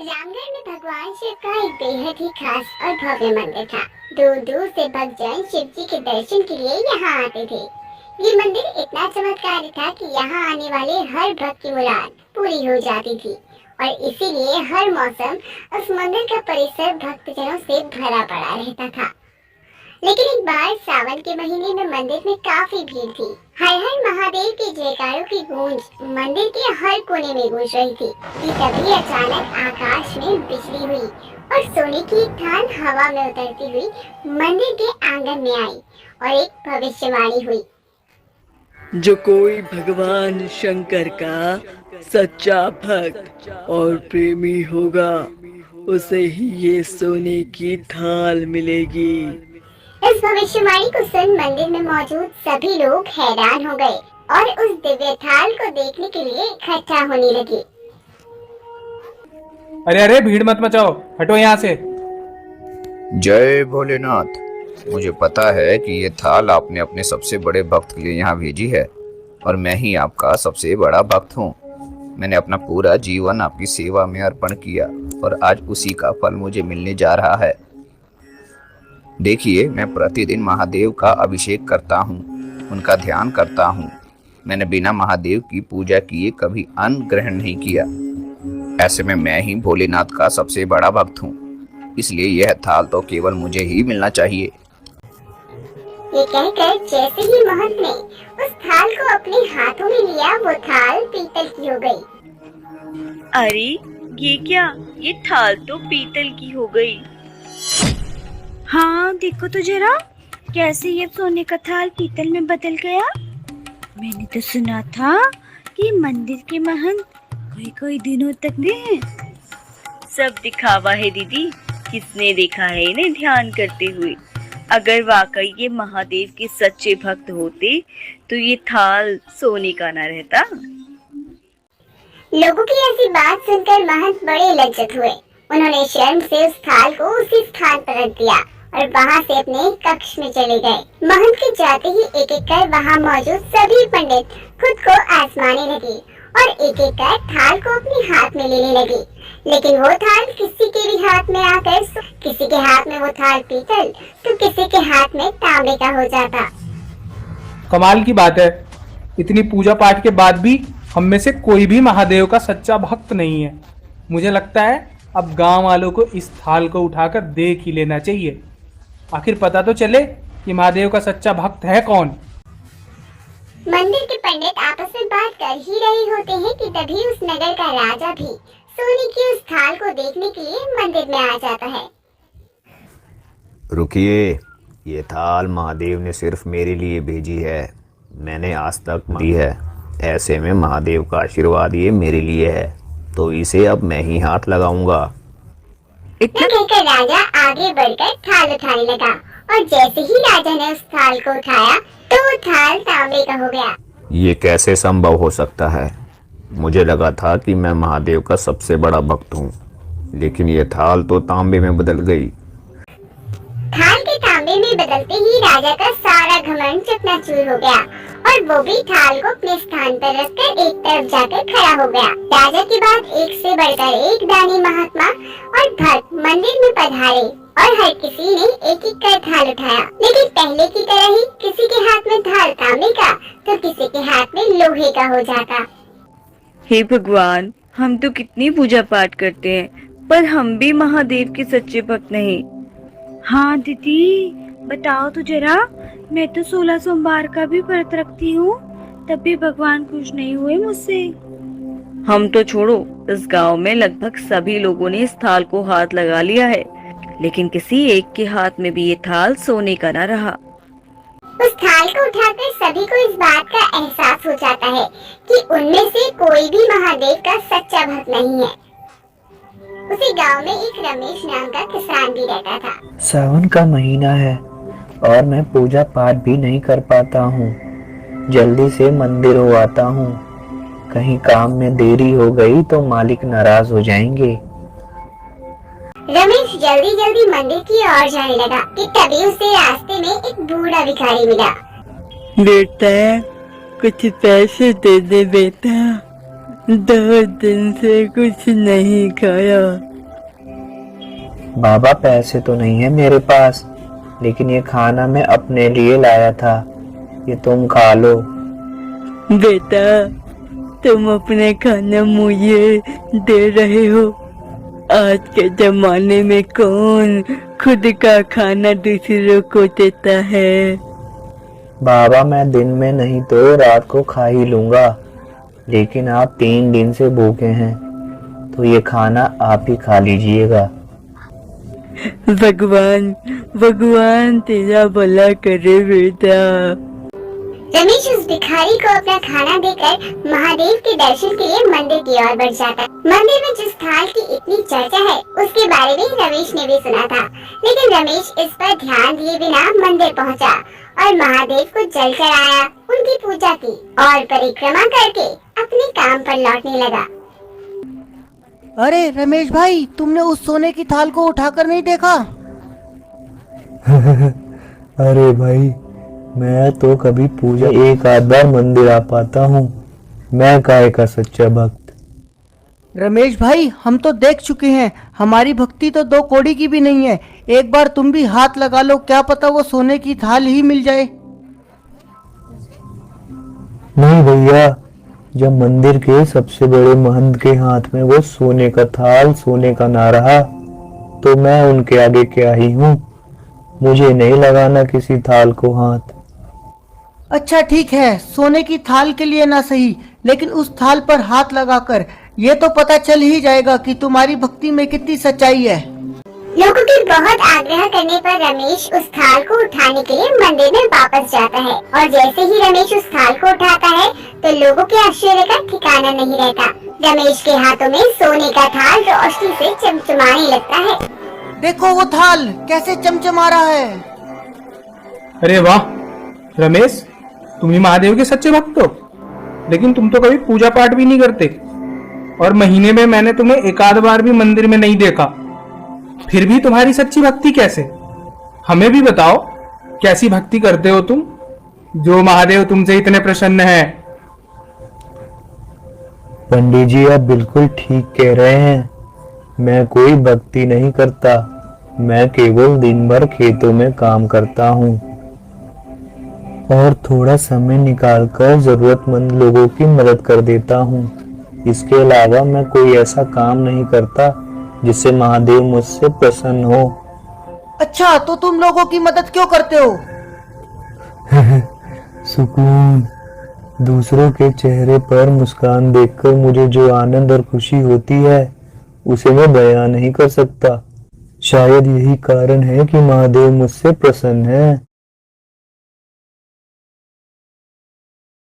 रामगढ़ में भगवान शिव का एक बेहद ही खास और भव्य मंदिर था। दूर दूर से भक्तजन शिव जी के दर्शन के लिए यहाँ आते थे। ये मंदिर इतना चमत्कारी था कि यहाँ आने वाले हर भक्त की मुराद पूरी हो जाती थी और इसीलिए हर मौसम उस मंदिर का परिसर भक्तजनों से भरा पड़ा रहता था। लेकिन एक बार सावन के महीने में मंदिर में काफी भीड़ थी। हर हर महादेव के जयकारों की गूंज मंदिर के हर कोने में गूंज रही थी कि तभी अचानक आकाश में बिजली हुई और सोने की एक थान हवा में उतरती हुई मंदिर के आंगन में आई और एक भविष्यवाणी हुई। जो कोई भगवान शंकर का सच्चा भक्त और प्रेमी होगा उसे ही ये सोने की थाल मिलेगी। इस भविष्यवाणी को सुन मंदिर में मौजूद सभी लोग हैरान हो गए और उस दिव्य थाल को देखने के लिए इकट्ठा होने लगे। अरे अरे भीड़ मत मचाओ, हटो यहाँ से। जय भोलेनाथ। मुझे पता है कि ये थाल आपने अपने सबसे बड़े भक्त के लिए यहाँ भेजी है और मैं ही आपका सबसे बड़ा भक्त हूँ। मैंने अपना पूरा जीवन आपकी सेवा में अर्पण किया और आज उसी का फल मुझे मिलने जा रहा है। देखिए, मैं प्रतिदिन महादेव का अभिषेक करता हूँ, उनका ध्यान करता हूँ। मैंने बिना महादेव की पूजा किए कभी अन्न ग्रहण नहीं किया। ऐसे में मैं ही भोलेनाथ का सबसे बड़ा भक्त हूँ, इसलिए यह थाल तो केवल मुझे ही मिलना चाहिए। ये कहकर जैसे ही महंत ने उस थाल को अपने हाथों में लिया, वो थाल पीतल की हो गई। अरे ये क्या, ये थाल तो पीतल की हो गई। हाँ देखो तो जरा, कैसे ये सोने का थाल पीतल में बदल गया। मैंने तो सुना था कि मंदिर के महंत कोई दिनों तक नहीं। सब दिखावा है दीदी, किसने देखा है इन्हें ध्यान करते हुए। अगर वाकई ये महादेव के सच्चे भक्त होते तो ये थाल सोने का ना रहता। लोगों की ऐसी बात सुनकर महंत बड़े लज्जित हुए। उन्होंने शर्म से उस थाल को उसी स्थान पर रख दिया और वहां से अपने कक्ष में चले गए। महंत के जाते ही एक एक कर वहां मौजूद सभी पंडित खुद को आजमाने लगे और एक एक कर थाल को अपने हाथ में लेने लगे। लेकिन वो थाल किसी के भी हाथ में आकर, किसी के हाथ में वो थाल पीतल तो किसी के हाथ में तांबे का हो जाता। कमाल की बात है, इतनी पूजा पाठ के बाद भी हम में से कोई भी महादेव का सच्चा भक्त नहीं है। मुझे लगता है अब गांव वालों को इस थाल को उठाकर देख ही लेना चाहिए, आखिर पता तो चले कि महादेव का सच्चा भक्त है कौन। मंदिर के पंडित आपस में बात कर ही रहे होते हैं कि तभी उस नगर का राजा भी सोने की उस थाल को देखने के लिए मंदिर में आ जाता है। रुकिए, ये थाल महादेव ने सिर्फ मेरे लिए भेजी है, मैंने आज तक दी है। ऐसे में महादेव का आशीर्वाद ये मेरे लिए है, तो इसे अब मैं ही हाथ लगाऊंगा। इतना कहकर राजा आगे बढ़कर थाल उठाने लगा और जैसे ही राजा ने उस थाल को उठाया तो वो थाल तांबे का हो गया। ये कैसे संभव हो सकता है? मुझे लगा था कि मैं महादेव का सबसे बड़ा भक्त हूँ, लेकिन ये थाल तो तांबे में बदल गई। थाल के तांबे में बदलते ही राजा का सारा घमंड चकनाचूर हो गया और वो भी थाल को अपने स्थान पर रखकर एक तरफ जाकर खड़ा हो गया। राजा के बाद एक से बढ़कर एक दानी महात्मा और भक्त मंदिर में पधारे और हर किसी ने एक एक कर थाल उठाया, लेकिन पहले की तरह ही किसी के हाथ में थाल तांबे का तो किसी के हाथ में लोहे का हो जाता। हे भगवान, हम तो कितनी पूजा पाठ करते हैं पर हम भी महादेव के सच्चे भक्त नहीं। हाँ दीदी बताओ तो जरा, मैं तो 16 सोमवार का भी व्रत रखती हूँ, तब भी भगवान खुश नहीं हुए मुझसे। हम तो छोड़ो, इस गांव में लगभग सभी लोगों ने इस थाल को हाथ लगा लिया है, लेकिन किसी एक के हाथ में भी ये थाल सोने का ना रहा। उस थाल को उठाकर सभी को इस बात का एहसास हो जाता है कि उनमें से कोई भी महादेव का सच्चा भक्त नहीं है। उसी गांव में एक रमेश नाम का किसान भी रहता था। सावन का महीना है और मैं पूजा पाठ भी नहीं कर पाता हूँ। जल्दी से मंदिर हो आता हूँ, कहीं काम में देरी हो गई तो मालिक नाराज हो जाएंगे। रमेश जल्दी जल्दी मंदिर की ओर जाने लगा कि तभी उसे रास्ते में एक बूढ़ा भिखारी मिला। बेटा कुछ पैसे दे दे बेटा, 2 दिन से कुछ नहीं खाया, बाबा पैसे तो नहीं है मेरे पास, लेकिन ये खाना मैं अपने लिए लाया था, ये तुम खा लो। बेटा, तुम अपने खाना मुझे दे रहे हो? आज के जमाने में कौन खुद का खाना दूसरों को देता है? बाबा मैं दिन में नहीं तो रात को खा ही लूंगा, लेकिन आप 3 दिन से भूखे हैं, तो ये खाना आप ही खा लीजिएगा। भगवान भगवान तेरा भला करे बेटा। रमेश उस भिखारी को अपना खाना देकर महादेव के दर्शन के लिए मंदिर की ओर बढ़ जाता है। मंदिर में जिस थाल की इतनी चर्चा है उसके बारे में रमेश ने भी सुना था, लेकिन रमेश इस पर ध्यान दिए बिना मंदिर पहुंचा और महादेव को जल चढ़ाया, उनकी पूजा की और परिक्रमा करके अपने काम पर लौटने लगा। अरे रमेश भाई, तुमने उस सोने की थाल को उठाकर नहीं देखा? अरे भाई, मैं तो कभी पूजा एक आध बार मंदिर आ पाता हूँ, मैं काहे का सच्चा भक्त। रमेश भाई, हम तो देख चुके हैं, हमारी भक्ति तो 2 कौड़ी की भी नहीं है। एक बार तुम भी हाथ लगा लो, क्या पता वो सोने की थाल ही मिल जाए। नहीं भैया, जब मंदिर के सबसे बड़े महंत के हाथ में वो सोने का थाल, सोने का ना रहा, तो मैं उनके आगे क्या ही हूँ। मुझे नहीं लगाना किसी थाल को हाथ। अच्छा ठीक है, सोने की थाल के लिए ना सही, लेकिन उस थाल पर हाथ लगाकर ये तो पता चल ही जाएगा कि तुम्हारी भक्ति में कितनी सच्चाई है। लोगों के बहुत आग्रह करने पर रमेश उस थाल को उठाने के लिए मंदिर में वापस जाता है और जैसे ही रमेश उस थाल को उठाता है तो लोगों के आश्चर्य का ठिकाना नहीं रहता। रमेश के हाथों में सोने का थाल रोशनी से चमचमाने लगता है। देखो वो थाल कैसे चमचमा रहा है। अरे वाह रमेश, तुम ही महादेव के सच्चे भक्त हो, लेकिन तुम तो कभी पूजा पाठ भी नहीं करते, और महीने में मैंने तुम्हें एक आध बार भी मंदिर में नहीं देखा। फिर भी तुम्हारी सच्ची भक्ति कैसे? हमें भी बताओ, कैसी भक्ति करते हो तुम, जो महादेव तुमसे इतने प्रसन्न है? पंडित जी, आप बिल्कुल ठीक कह रहे हैं। मैं कोई भक्ति नहीं करता, मैं केवल दिन भर खेतों में काम करता हूँ और थोड़ा समय निकालकर जरूरतमंद लोगों की मदद कर देता हूँ। इसके अलावा मैं कोई ऐसा काम नहीं करता जिससे महादेव मुझसे प्रसन्न हो। अच्छा, तो तुम लोगों की मदद क्यों करते हो? सुकून, दूसरों के चेहरे पर मुस्कान देखकर मुझे जो आनंद और खुशी होती है उसे मैं बयां नहीं कर सकता। शायद यही कारण है कि महादेव मुझसे प्रसन्न है।